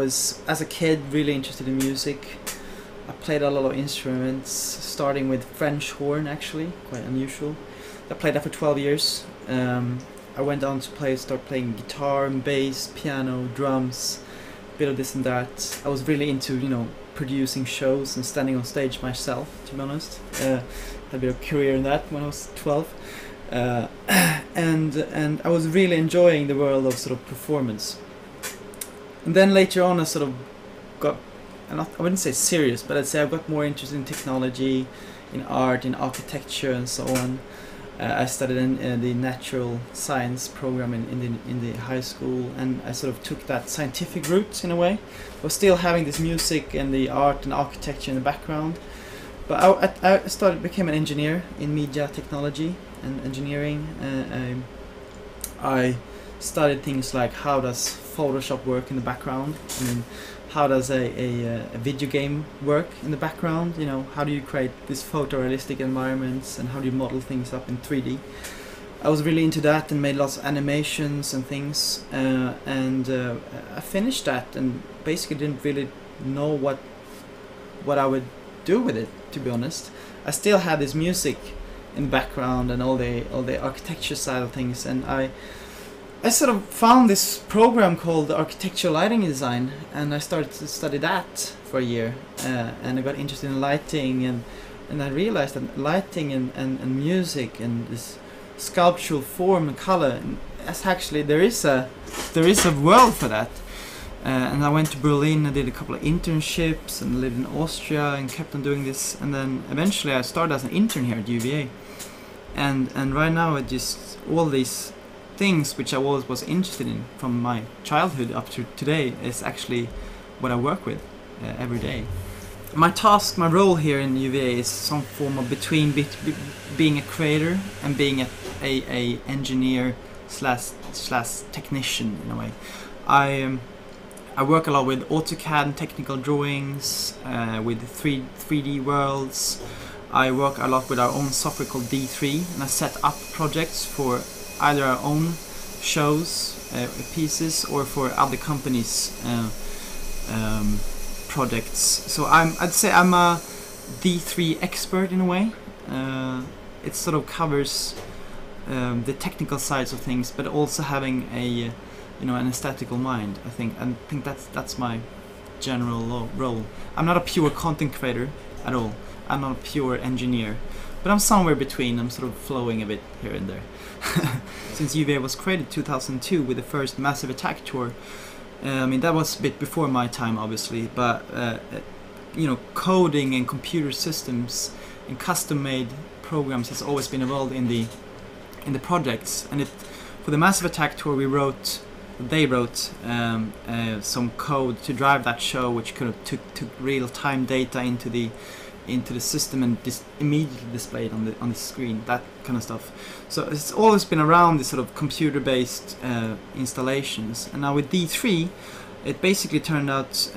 was, as a kid, really interested in music. I played a lot of instruments, starting with French horn, actually, quite unusual. I played that for 12 years. I went on to start playing guitar and bass, piano, drums, a bit of this and that. I was really into, you know, producing shows and standing on stage myself, to be honest. Had a bit of career in that when I was 12. And I was really enjoying the world of sort of performance. And then later on I sort of got, I wouldn't say serious, but I'd say I got more interested in technology, in art, in architecture and so on. I studied in the natural science program in the high school, and I sort of took that scientific route in a way. I was still having this music and the art and architecture in the background. But I became an engineer in media technology and engineering. I studied things like how does Photoshop work in the background, and how does a video game work in the background. You know, how do you create these photorealistic environments, and how do you model things up in 3D. I was really into that and made lots of animations and things, and I finished that and basically didn't really know what I would do with it, to be honest. I still had this music in the background and all the architecture side of things, and I sort of found this program called architectural lighting design, and I started to study that for a year, and I got interested in lighting, and I realized that lighting and music and this sculptural form and color, as actually there is a world for that. And I went to Berlin, I did a couple of internships and lived in Austria and kept on doing this, and then eventually I started as an intern here at UVA, and right now it just all these things which I was interested in from my childhood up to today is actually what I work with every day. My task, my role here in UVA is some form of between being a creator and being a engineer slash technician in a way. I work a lot with AutoCAD and technical drawings, with 3D worlds. I work a lot with our own software called D3, and I set up projects for either our own shows, pieces, or for other companies' projects. So I'd say I'm a D3 expert in a way. It sort of covers the technical sides of things, but also having an aesthetical mind. I think that's my general role. I'm not a pure content creator at all. I'm not a pure engineer, but I'm somewhere between. I'm sort of flowing a bit here and there. Since UVA was created 2002 with the first Massive Attack tour, I mean that was a bit before my time, obviously. But coding and computer systems and custom-made programs has always been involved in the projects. And for the Massive Attack tour, they wrote some code to drive that show, which could have took real-time data into the system and immediately displayed on the screen, that kind of stuff. So it's always been around this sort of computer-based installations. And now with D3, it basically turned out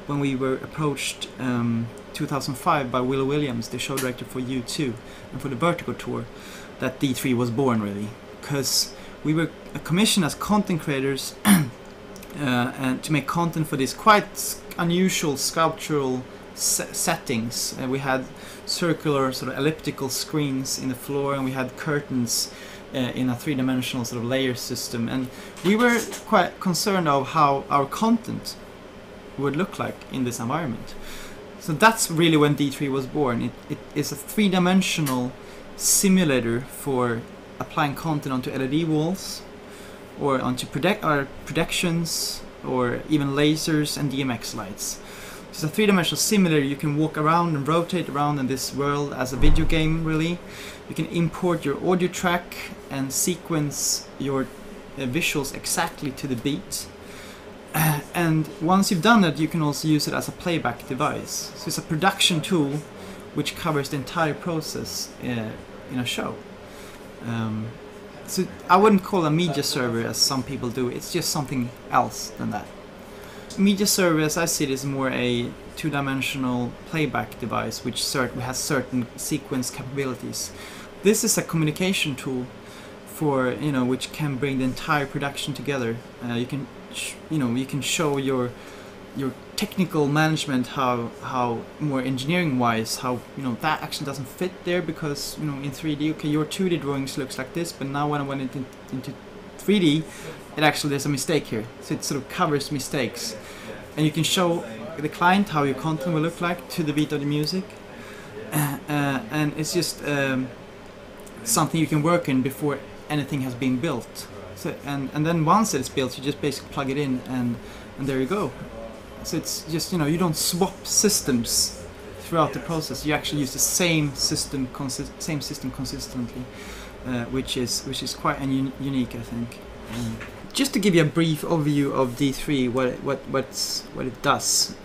when we were approached 2005 by Will Williams, the show director for U2 and for the Vertigo tour, that D3 was born, really, because we were commissioned as content creators and to make content for these quite unusual sculptural settings. We had circular sort of elliptical screens in the floor, and we had curtains in a three-dimensional sort of layer system, and we were quite concerned of how our content would look like in this environment. So that's really when D3 was born. It is a three-dimensional simulator for applying content onto LED walls, or onto projections, or even lasers and DMX lights. It's a three-dimensional simulator. You can walk around and rotate around in this world as a video game, really. You can import your audio track and sequence your visuals exactly to the beat. And once you've done that, you can also use it as a playback device. So it's a production tool which covers the entire process in a show. So I wouldn't call it a media server as some people do. It's just something else than that. Media server, as I see it, is more a two-dimensional playback device which has certain sequence capabilities. This is a communication tool for which can bring the entire production together. You can show your your technical management, how more engineering wise, how that actually doesn't fit there, because in 3D, okay, your 2D drawings looks like this, but now when I went into 3D, it actually, there's a mistake here, so it sort of covers mistakes, and you can show the client how your content will look like to the beat of the music, and it's just something you can work in before anything has been built. So and then once it's built, you just basically plug it in, and there you go. So it's just you don't swap systems throughout the process. You actually use the same system consistently, which is quite unique, I think. Just to give you a brief overview of D3, what it does.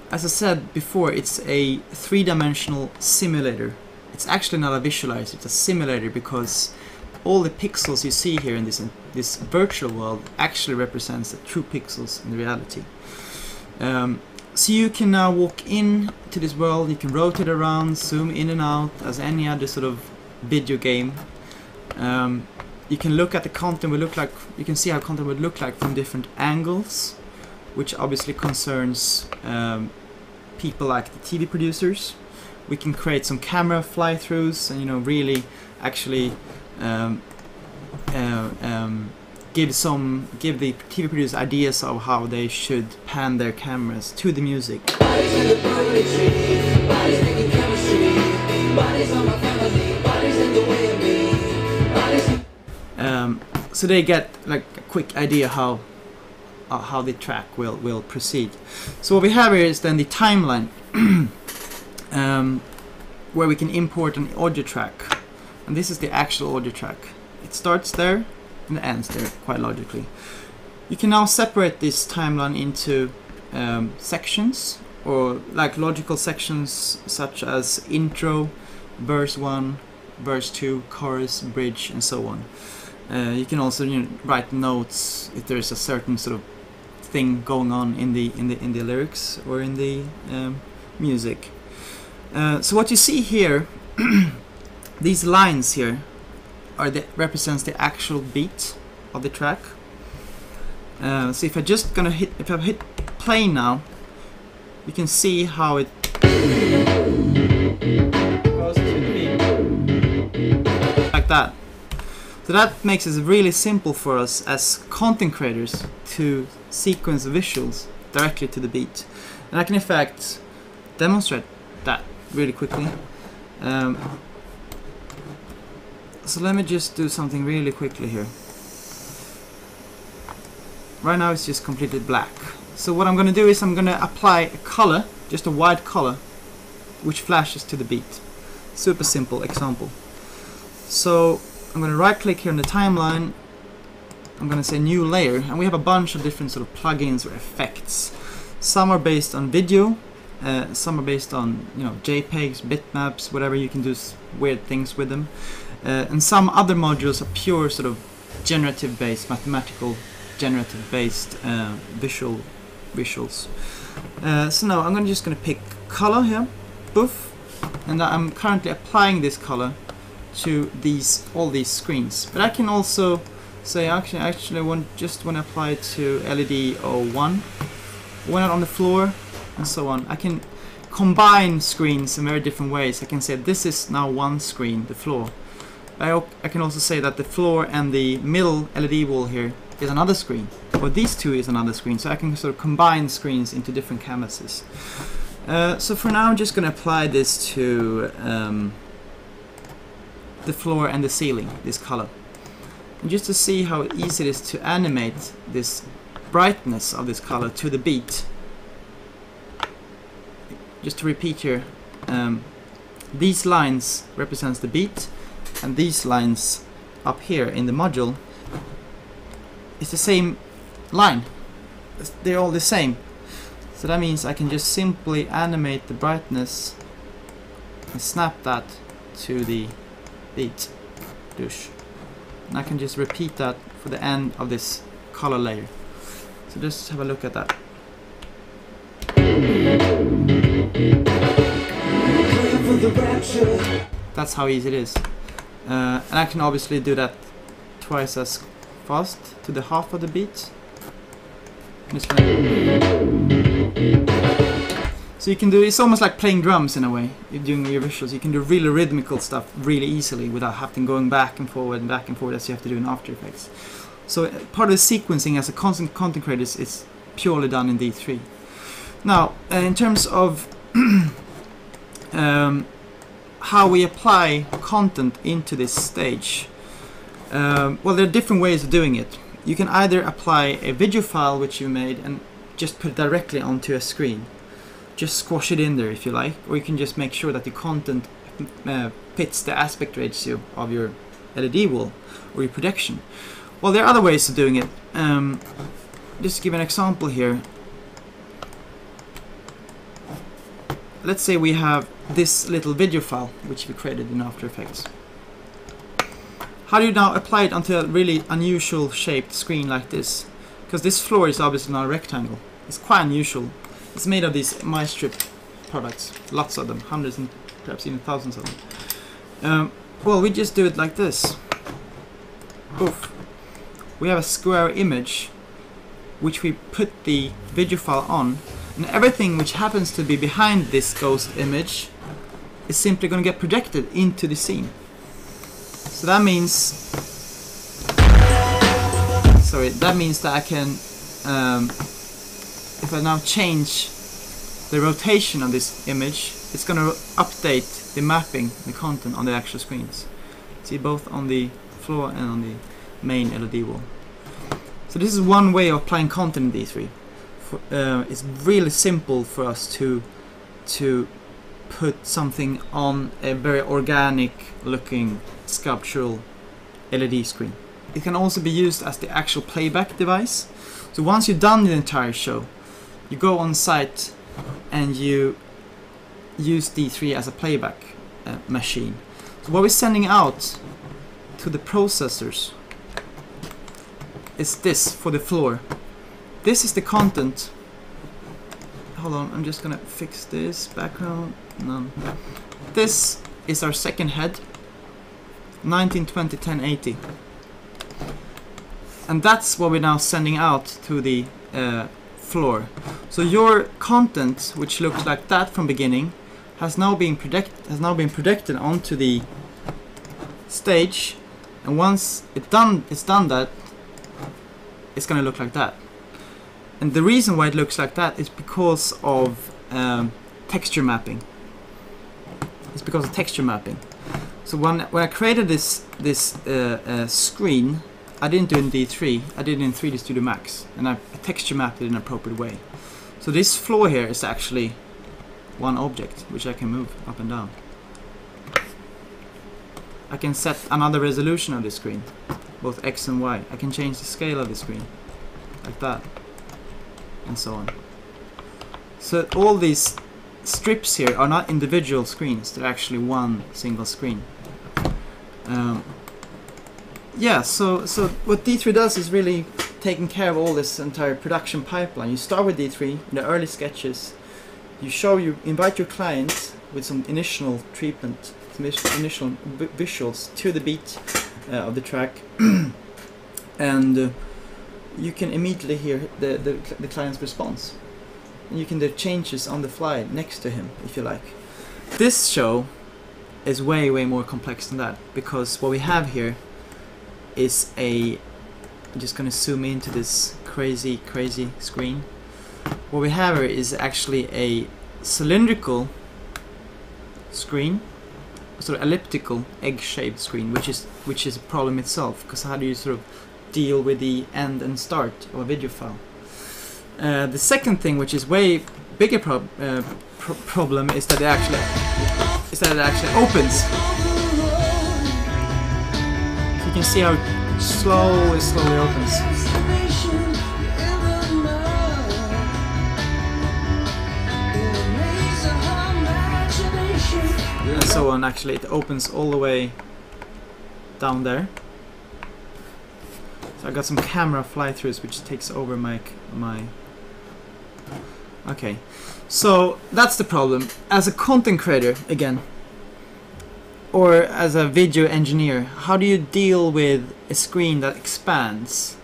As I said before, it's a three-dimensional simulator. It's actually not a visualizer; it's a simulator, because all the pixels you see here in this virtual world actually represents the true pixels in reality. So you can now walk in to this world, you can rotate around, zoom in and out as any other sort of video game. You can look at the content will look like, you can see how content would look like from different angles, which obviously concerns people like the TV producers. We can create some camera fly-throughs and really actually give the TV producers ideas of how they should pan their cameras to the music. So they get like a quick idea how the track will proceed. So what we have here is then the timeline, where we can import an audio track, and this is the actual audio track. It starts there and ends there, quite logically. You can now separate this timeline into sections, or like logical sections such as intro, verse 1, verse 2, chorus, bridge, and so on. You can also write notes if there is a certain sort of thing going on in the lyrics or in the music. So what you see here, these lines here represents the actual beat of the track. So if I hit play now, you can see how it goes to the beat like that. So that makes it really simple for us as content creators to sequence visuals directly to the beat. And I can in fact demonstrate that really quickly. So let me just do something really quickly here. Right now it's just completely black. So what I'm going to do is I'm going to apply a color, just a white color, which flashes to the beat. Super simple example. So I'm going to right click here on the timeline. I'm going to say new layer, and we have a bunch of different sort of plugins or effects. Some are based on video, some are based on JPEGs, bitmaps, whatever. You can do weird things with them, and some other modules are pure sort of generative based, mathematical generative based visuals. So now I'm just going to pick color here, boof, and I'm currently applying this color to all these screens. But I can also say actually I want to apply it to LED 01, one on the floor, and so on. I can combine screens in very different ways. I can say this is now one screen, the floor. I can also say that the floor and the middle LED wall here is another screen, or these two is another screen. So I can sort of combine screens into different canvases. So for now I'm just going to apply this to the floor and the ceiling, this color. And just to see how easy it is to animate this brightness of this color to the beat. Just to repeat here, these lines represents the beat, and these lines up here in the module is the same line. They're all the same. So that means I can just simply animate the brightness and snap that to the beat. Douche. And I can just repeat that for the end of this color layer. So just have a look at that. That's how easy it is. And I can obviously do that twice as fast to the half of the beat. So you can do, it's almost like playing drums in a way. You're doing your visuals. You can do really rhythmical stuff really easily without having going back and forward as you have to do in After Effects. So part of the sequencing as a content creator is purely done in D3. Now, in terms of how we apply content into this stage, well, there are different ways of doing it. You can either apply a video file which you made and just put it directly onto a screen. Just squash it in there if you like, or you can just make sure that the content fits the aspect ratio of your LED wall or your projection. Well, there are other ways of doing it. Just to give an example here. Let's say we have this little video file which we created in After Effects. How do you now apply it onto a really unusual shaped screen like this? Because this floor is obviously not a rectangle. It's quite unusual. It's made of these MyStrip products, lots of them, hundreds and perhaps even thousands of them. Well, we just do it like this. Oof. We have a square image which we put the video file on, and everything which happens to be behind this ghost image is simply going to get projected into the scene. So that means, that I can if I now change the rotation of this image, it's going to update the mapping, the content on the actual screens. See, both on the floor and on the main LED wall. So this is one way of applying content in D3. It's really simple for us to put something on a very organic looking sculptural LED screen. It can also be used as the actual playback device. So once you've done the entire show, you go on site and you use D3 as a playback machine. So what we're sending out to the processors is this for the floor. This is the content. Hold on, I'm just gonna fix this background. None. This is our second head, 1920 1080, and that's what we're now sending out to the floor. So your content, which looks like that from beginning, has now been projected onto the stage, and once it's done that, it's gonna look like that. And the reason why it looks like that is because of texture mapping. It's because of texture mapping. So when I created this screen, I didn't do it in D3, I did it in 3D Studio Max, and I texture mapped it in an appropriate way. So this floor here is actually one object, which I can move up and down. I can set another resolution of the screen, both X and Y. I can change the scale of the screen, like that, and so on. So all these strips here are not individual screens, they're actually one single screen. Yeah, so what D3 does is really taking care of all this entire production pipeline. You start with D3 in the early sketches. You invite your client with some initial treatment, some initial visuals to the beat of the track, and you can immediately hear the client's response. And you can do changes on the fly next to him, if you like. This show is way more complex than that, because what we have here is I'm just gonna zoom into this crazy screen. What we have here is actually a cylindrical screen, sort of elliptical egg-shaped screen, which is a problem itself, because how do you sort of deal with the end and start of a video file? The second thing, which is way bigger problem, is that it actually opens. So you can see how it slowly opens. And so on. Actually, it opens all the way down there. So I got some camera fly-throughs, which takes over my. Okay, so that's the problem. As a content creator, again, or as a video engineer, how do you deal with a screen that expands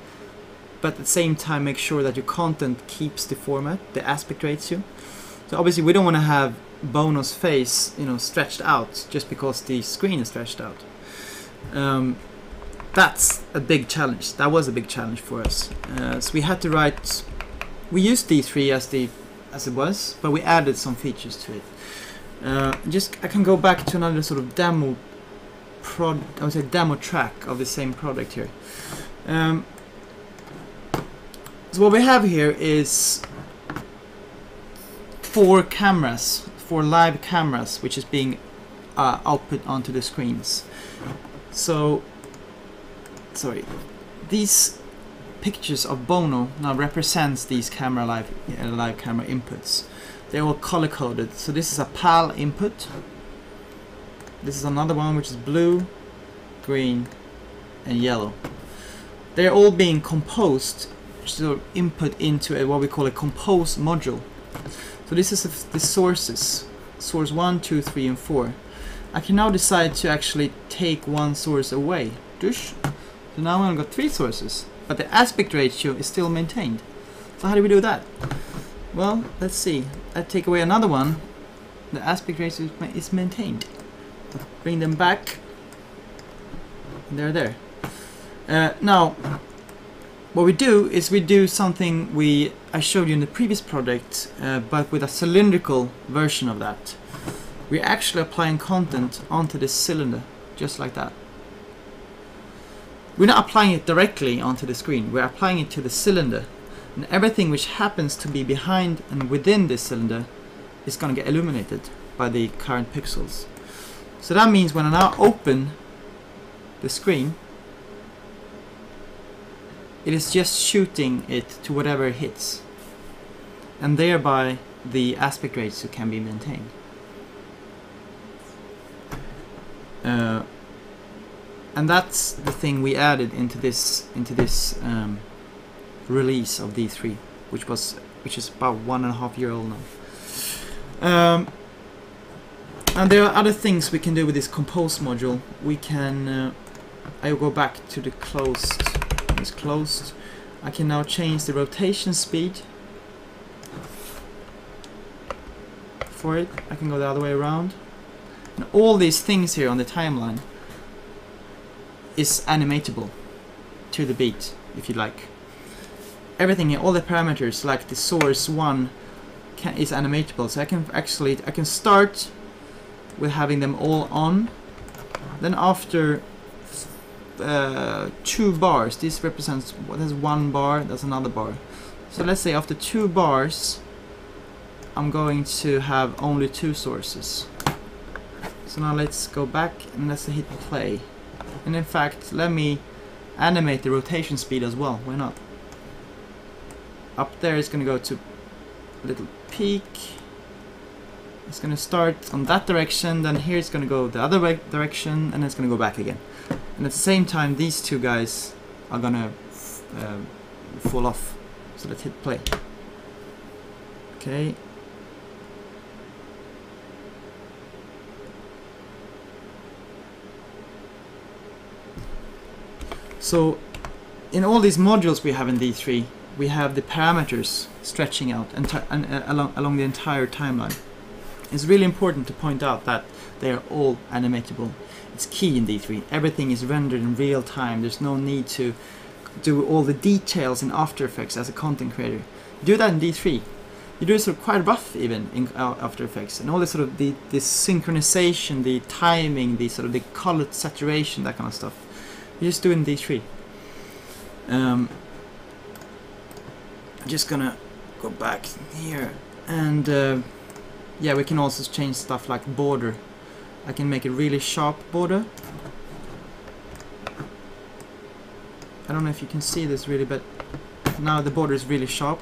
but at the same time make sure that your content keeps the format, the aspect ratio. So obviously we don't want to have Bono's face, you know, stretched out just because the screen is stretched out. That's a big challenge. That was a big challenge for us. So we had to write. We used D3 as it was, but we added some features to it. I can go back to another sort of demo track of the same product here. So what we have here is 4 cameras, 4 live cameras, which is being output onto the screens. So, sorry, these pictures of Bono now represents these live camera inputs. They're all color coded. So this is a PAL input. This is another one which is blue, green, and yellow. They're all being composed, so input into what we call a compose module. So this is the sources, source 1, 2, 3, and 4. I can now decide to actually take one source away. So now I've got 3 sources, but the aspect ratio is still maintained. So how do we do that? Well, let's see. I take away another one. The aspect ratio is maintained. Bring them back. They're there. Now, what we do is we do something I showed you in the previous project, but with a cylindrical version of that. We're actually applying content onto this cylinder, just like that. We're not applying it directly onto the screen. We're applying it to the cylinder. And everything which happens to be behind and within this cylinder is going to get illuminated by the current pixels. So that means when I now open the screen, it is just shooting it to whatever it hits. And thereby the aspect ratio can be maintained. And that's the thing we added into this release of D3, which is about 1.5 years old now. And there are other things we can do with this compose module. We can I will go back to the closed. It's closed. I can now change the rotation speed for it. I can go the other way around. And all these things here on the timeline is animatable to the beat, if you like. Everything here, all the parameters, like the source 1, is animatable. So I can start with having them all on. Then after 2 bars, this represents what is 1 bar, that's another bar. So let's say after 2 bars, I'm going to have only 2 sources. So now let's go back and let's hit play. And in fact, let me animate the rotation speed as well. Why not? Up there it's going to go to a little peak. It's going to start on that direction, then here it's going to go the other direction, and it's going to go back again. And at the same time, these 2 guys are going to fall off. So let's hit play. Okay. So in all these modules we have in D3, we have the parameters stretching out along the entire timeline. It's really important to point out that they are all animatable. It's key in D3. Everything is rendered in real time. There's no need to do all the details in After Effects as a content creator. You do that in D3. You do it sort of quite rough even in After Effects, and all this sort of the synchronization, the timing, the sort of the color saturation, that kind of stuff. You just do it in D3. I'm just gonna go back here, and yeah, we can also change stuff like border. I can make a really sharp border. I don't know if you can see this really, but now the border is really sharp.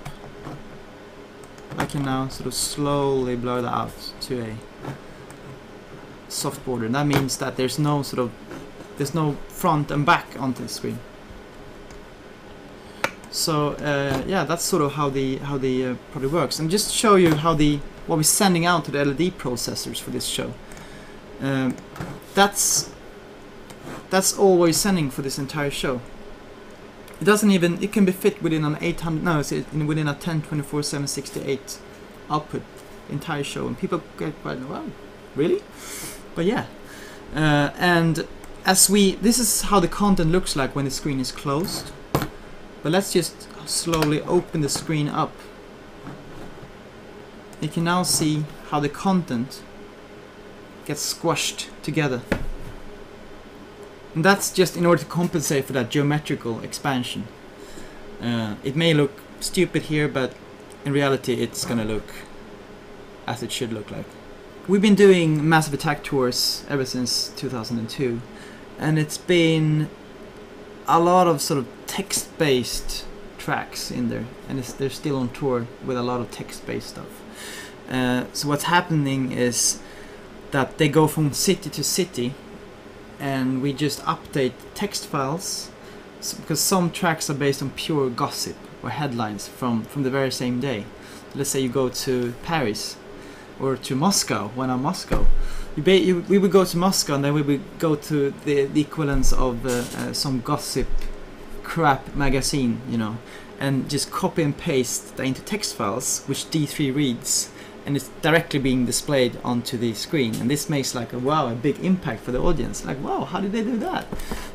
I can now sort of slowly blur that out to a soft border. That means that there's no front and back onto the screen. So yeah, that's sort of how the product works. And just to show you how what we're sending out to the LED processors for this show. That's all we're sending for this entire show. It doesn't even, it can be fit within an 800, no, it's within a 1024/768 output, entire show, and people get quite, wow, really? But yeah, and this is how the content looks like when the screen is closed. But let's just slowly open the screen up. You can now see how the content gets squashed together. And that's just in order to compensate for that geometrical expansion. It may look stupid here, but in reality it's gonna look as it should look like. We've been doing Massive Attack tours ever since 2002, and it's been a lot of sort of text-based tracks in there, and they're still on tour with a lot of text-based stuff. So what's happening is that they go from city to city, and we just update text files, because some tracks are based on pure gossip or headlines from the very same day. Let's say you go to Paris or to Moscow. When I'm Moscow, we would go to Moscow, and then we would go to the equivalents of some gossip crap magazine, you know, and just copy and paste that into text files, which D3 reads, and it's directly being displayed onto the screen. And this makes like a big impact for the audience. Like, wow, how did they do that?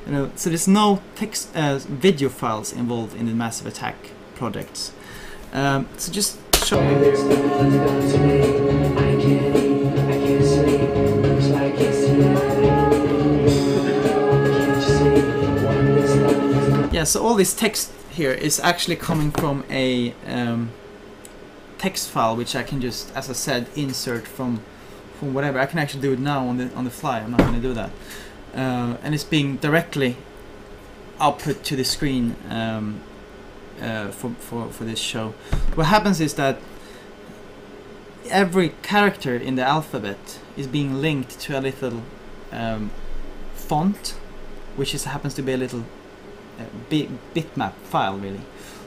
You know, so there's no text video files involved in the Massive Attack projects. So just show yeah, so all this text here is actually coming from a text file, which I can just, as I said, insert from whatever. I can actually do it now on the fly. I'm not going to do that, and it's being directly output to the screen for this show. What happens is that every character in the alphabet is being linked to a little font, which happens to be a little bitmap file, really.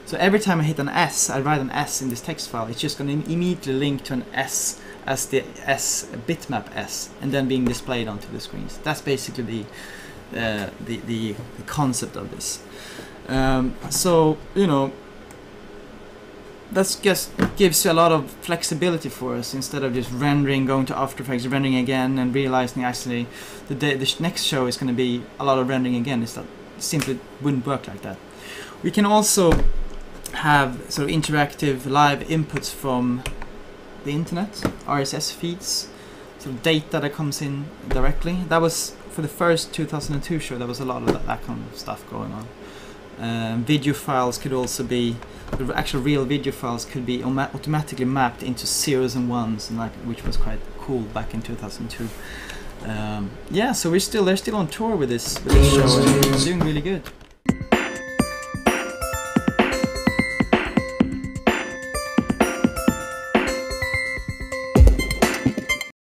So every time I hit an S, I write an S in this text file, it's just going to immediately link to an S as the S bitmap S, and then being displayed onto the screens. That's basically the concept of this. So, you know, that just gives you a lot of flexibility for us, instead of just rendering, going to After Effects, rendering again, and realizing actually the next show is going to be a lot of rendering again. It simply wouldn't work like that. We can also have sort of interactive live inputs from the internet, RSS feeds, sort of data that comes in directly. That was for the first 2002 show. There was a lot of that kind of stuff going on. Video files could also be, the actual real video files could be automatically mapped into zeros and ones, and which was quite cool back in 2002. Yeah, so they're still on tour with this show, and it's doing really good.